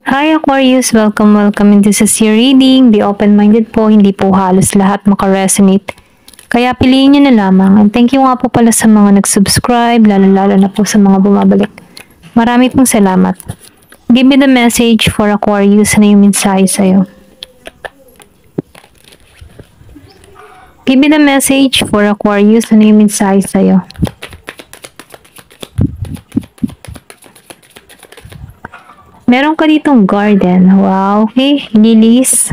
Hi Aquarius! Welcome and this is your reading. Be open-minded po, hindi po halos lahat makaresonate. Kaya piliin nyo na lamang. And thank you nga po pala sa mga nag-subscribe, lalo na po sa mga bumabalik. Marami pong salamat. Give me the message for Aquarius na yung mensahe sa'yo. Give me the message for Aquarius na yung mensahe sa'yo. Meron ka ditong garden. Wow, okay. Lilies.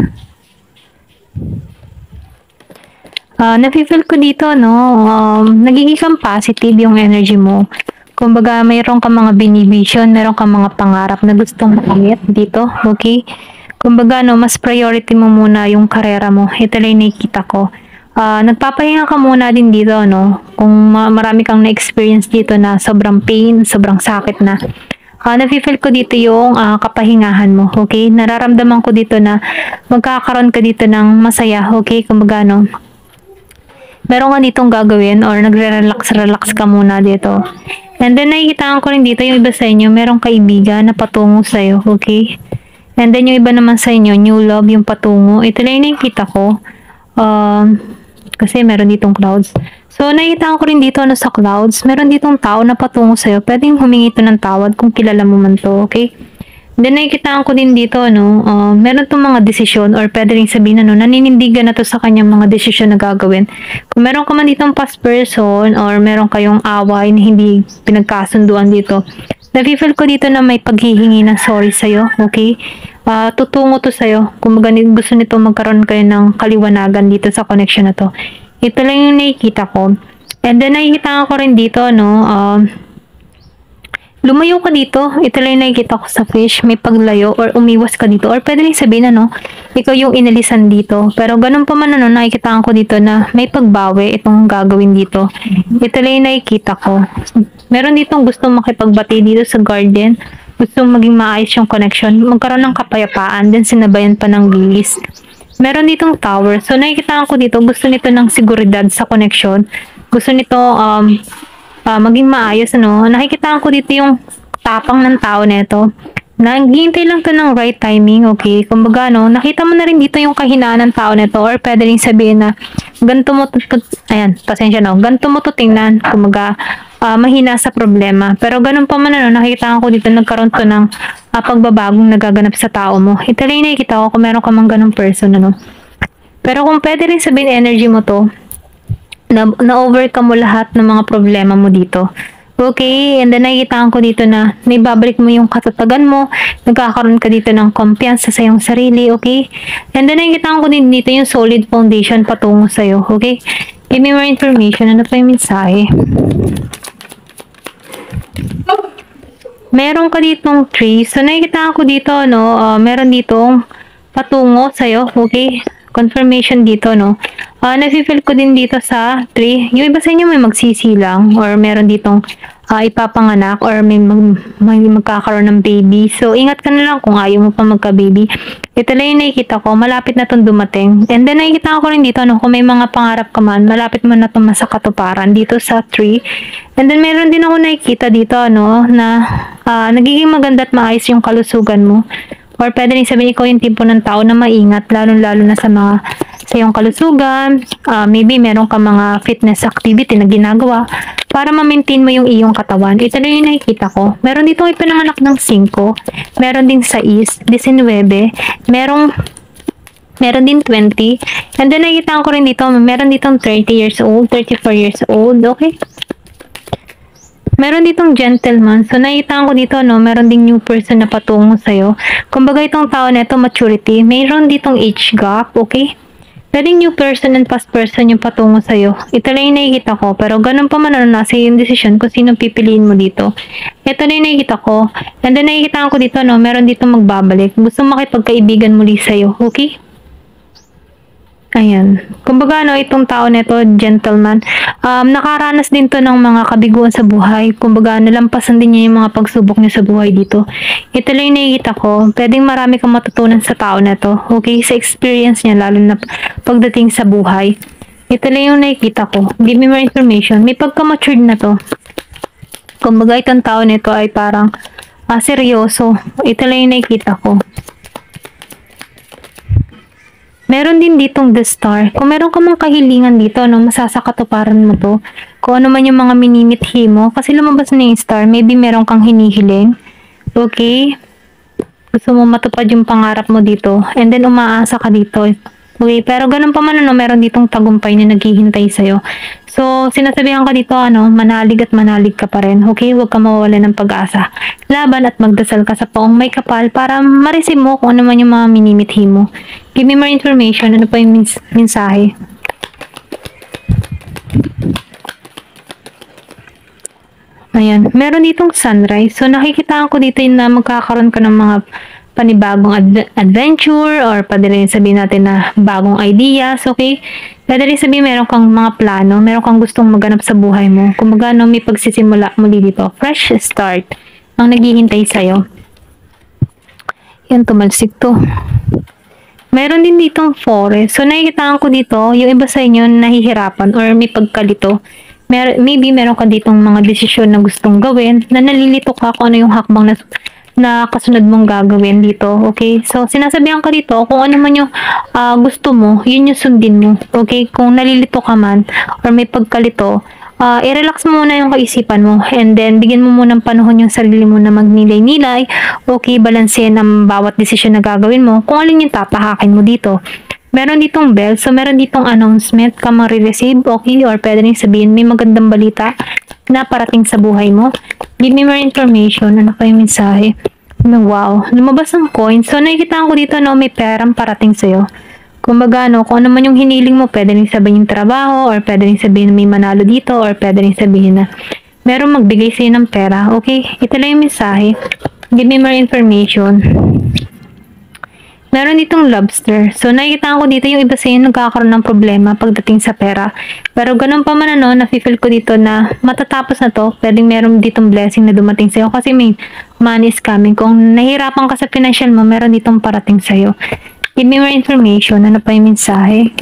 Nafe-feel ko dito, no? Nagiging kang positive yung energy mo. Kumbaga, mayroon ka mga binivision, mayroon ka mga pangarap na gustong makamit dito, okay? Kumbaga, no, mas priority mo muna yung karera mo. Ito lang nakikita ko. Nagpapahinga ka muna din dito, no? Kung marami kang na-experience dito na sobrang pain, sobrang sakit na. Nafe-feel ko dito yung kapahingahan mo, okay? Nararamdaman ko dito na magkakaroon ka dito ng masaya, okay? Kumbaga, no? Meron ka ditong gagawin or nagre-relax ka muna dito. And then, nakikitaan ko rin dito yung iba sa inyo, merong kaibigan na patungo sa'yo, okay? And then, yung iba naman sa inyo, new love, yung patungo. Ito lang yung nakikita ko. Kasi meron ditong clouds. So, nakita ko rin dito sa clouds, meron ditong tao na patungo sa'yo. Pwedeng humingi ito ng tawad kung kilala mo man to, okay? Then, nakikita ko din dito, meron itong mga desisyon or pwede rin sabihin, naninindigan na to sa kanyang mga desisyon na gagawin. Kung meron ka man ditong past person or meron kayong away na hindi pinagkasunduan dito, nafe-feel ko dito na may paghihingi ng sorry sa'yo, okay? Tutungo to sa'yo. Kung gusto nito magkaroon kayo ng kaliwanagan dito sa connection na to. Ito lang yung nakikita ko. And then, nakikita ko rin dito, lumayo ka dito. Ito lang yung nakikita ko sa fish. May paglayo or umiwas ka dito. Or pwede rin sabihin, ikaw yung inalisan dito. Pero ganun pa man, nakikita ko dito na may pagbawi itong gagawin dito. Ito lang yung nakikita ko. Meron ditong gustong makipagbati dito sa garden. Gustong maging maayos yung connection. Magkaroon ng kapayapaan. Then, sinabayan pa ng lilis. Meron ditong tower. So, nakikita ko dito, gusto nito ng seguridad sa connection. Gusto nito maging maayos, Nakikita ko dito yung tapang ng tao nito. Naghihintay lang to ng right timing, okay? Kumbaga, nakita mo na rin dito yung kahinaan ng tao nito or pwede rin sabihin na ganito mo to, ayan, pasensya ganito mo to tingnan. Kumbaga, mahina sa problema. Pero ganun pa man, nakikita ko dito nagkaroon to ng pagbabagong nagaganap sa tao mo. Ito lang yung nakikita ko kung meron ka mang ganung person, Pero kung pwede rin sabihin energy mo to, na-overcome mo lahat ng mga problema mo dito. Okay, and then nakikita ko dito na naibabalik mo yung katatagan mo, nagkakaroon ka dito ng kumpiyansa sa iyong sarili, okay? And then nakikita ko din dito yung solid foundation patungo sa'yo, okay? Give me more information. Ano pa yung mensahe? Meron ka ditong tree. So, nakikita ko dito, meron ditong patungo sa'yo, okay? Confirmation dito, nafe-feel ko din dito sa tree. Yung iba sa inyo may magsisilang or meron ditong ipapanganak or may magkakaroon ng baby. So, ingat ka na lang kung ayaw mo pa magka-baby. Ito lang yung nakikita ko. Malapit na itong dumating. And then, nakikita ko rin dito, kung may mga pangarap ka man, malapit mo na itong masakatuparan dito sa tree. And then, meron din ako nakikita dito, na nagiging maganda at maayos yung kalusugan mo. Or pwede rin sabihin ikaw yung tipo ng tao na maingat, lalo na sa iyong kalusugan. Maybe meron ka mga fitness activity na ginagawa para ma-maintain mo yung iyong katawan. Ito lang yung nakikita ko. Meron dito ipinanganak ng 5, meron din 6, 19, meron din 20. And then nakikita ko rin dito, meron ditong 30 years old, 34 years old, okay? Meron ditong gentleman. So, nakita ko dito, meron ding new person na patungo sa'yo. Kumbaga, itong tao na ito, maturity. Meron ditong age gap, okay? Pwedeng new person and past person yung patungo sa'yo. Ito lang yung nakikita ko. Pero ganun pa man, nasa yung decision kung sino pipiliin mo dito. Ito lang yung nakikita ko. And then, nakikita ko dito, meron ditong magbabalik. Gusto makipagkaibigan muli sa'yo, okay? Ayan. Kumbaga, itong tao nito, gentleman, nakaranas din to ng mga kabiguan sa buhay. Kumbaga, nalampasan din niya yung mga pagsubok niya sa buhay dito. Ito lang yung nakikita ko. Pwedeng marami kang matutunan sa tao nito. Okay? Sa experience niya, lalo na pagdating sa buhay. Ito lang yung nakikita ko. Give me more information. May pagka-matured na to. Kumbaga, itong tao nito ay parang seryoso. Ito lang yung nakikita ko. Meron din ditong the star. Kung meron ka mang kahilingan dito, no, masasakatuparan mo to. Kung ano man yung mga minimithi mo. Kasi lumabas na yung star, maybe meron kang hinihiling. Okay? Gusto mo matupad yung pangarap mo dito. And then, umaasa ka dito. Okay? Pero ganun pa man, ano, meron ditong tagumpay na naghihintay sa'yo. So, sinasabihan ka dito, manalig at manalig ka pa rin. Okay? Huwag ka mawawala ng pag-asa. Laban at magdasal ka sa poong may kapal para ma-receive mo kung ano man yung mga minimithi mo. Give me more information. Ano pa yung mensahe? Ayan. Meron ditong sunrise. So, nakikitaan ko dito na magkakaroon ka ng mga panibagong adventure or pwede rin sabihin natin na bagong ideas, okay? Pwede rin sabihin meron kang mga plano, meron kang gustong maganap sa buhay mo. Kung magano may pagsisimula muli dito. Fresh start ang naghihintay sa'yo. Yan, tumalsik to. Meron din ditong forest. So, nakikitaan ko dito, yung iba sa inyo nahihirapan or may pagkalito. Maybe meron ka ditong mga desisyon na gustong gawin na nalilito ka kung ano yung hakbang na kasunod mong gagawin dito, okay? So, sinasabihan ka dito, kung ano man yung gusto mo, yun yung sundin mo, okay? Kung nalilito ka man, or may pagkalito, i-relax mo muna yung kaisipan mo, and then, bigyan mo muna ng panahon yung sarili mo na magnilay-nilay, okay? Balansehin ang bawat desisyon na gagawin mo, kung alin yung tatahakin mo dito. Meron ditong bell, so meron ditong announcement ka marireceive, okay? Or pwede rin sabihin, may magandang balita na parating sa buhay mo. Give me more information. Ano pa yung mensahe? Wow, lumabas ang coin. So, nakikita ko dito na may perang parating sa'yo. Kumbaga, kung ano man yung hiniling mo, pwede rin sabihin yung trabaho, or pwede rin sabihin na may manalo dito, or pwede rin sabihin na meron magbigay sa'yo ng pera. Okay? Ito lang yung mensahe. Give me more information. Meron ditong lobster. So, nakikita ko dito yung iba sa inyo nagkakaroon ng problema pagdating sa pera. Pero ganun pa man nafe-feel ko dito na matatapos na to, pwedeng meron ditong blessing na dumating sa'yo kasi may money is coming. Kung nahihirapan ka sa financial mo, meron ditong parating sa'yo. Give me more information. Ano pa yung mensahe?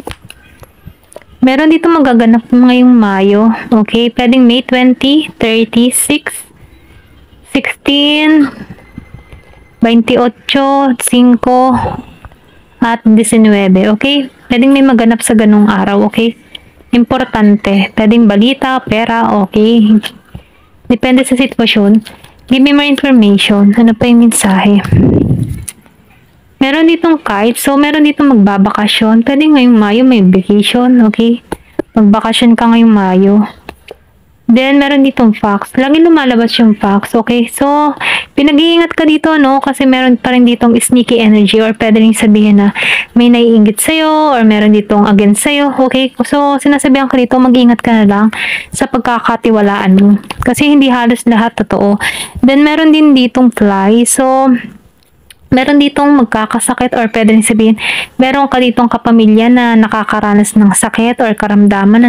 Meron dito magaganap ngayong Mayo. Okay, pwedeng May 20, 36, 16, 28, 5, at 19. Okay? Pwedeng may maganap sa ganung araw. Okay? Importante. Pwedeng balita, pera. Okay? Depende sa sitwasyon. Give me more information. Ano pa yung mensahe? Meron ditong kite. So, meron ditong magbabakasyon. Pwede ngayong Mayo may vacation. Okay? Magbakasyon ka ngayong Mayo. Then, meron ditong fax. Lagi lumalabas yung fax. Okay? So, pinag-iingat ka dito, no? Kasi meron pa rin ditong sneaky energy or pwede rin sabihin na may naiingit sa'yo or meron ditong against sa'yo. Okay? So, sinasabihan ka dito, mag-iingat ka na lang sa pagkakatiwalaan mo. Kasi hindi halos lahat totoo. Then, meron din ditong fly. So, meron ditong magkakasakit or pwede rin sabihin, meron ka ditong kapamilya na nakakaranas ng sakit or karamdaman,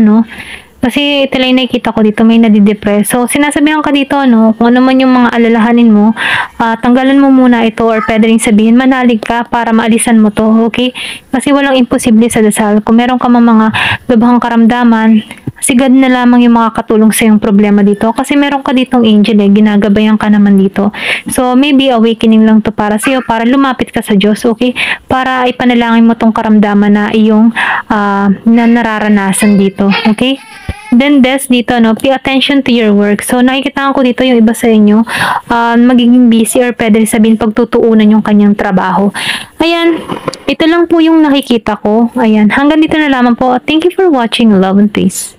Kasi ito lang nakikita ko dito, may nadidepress. So, sinasabihan ka dito, kung ano man yung mga alalahanin mo, tanggalan mo muna ito or pwede rin sabihin, manalig ka para maalisan mo to, okay? Kasi walang imposible sa dasal. Kung meron ka mga lubhang karamdaman, si God na lamang yung makakatulong sa yung problema dito. Kasi meron ka ditong angel ginagabayan ka naman dito. So, maybe awakening lang to para sa'yo, para lumapit ka sa Diyos, okay? Para ipanalangin mo tong karamdaman na iyong na nararanasan dito, okay? Then, dito, pay attention to your work. So, nakikita ko dito yung iba sa inyo, magiging busy or pwede sabihin pagtutuunan yung kanyang trabaho. Ayan, ito lang po yung nakikita ko. Ayan, hanggang dito na lamang po. Thank you for watching. Love and peace.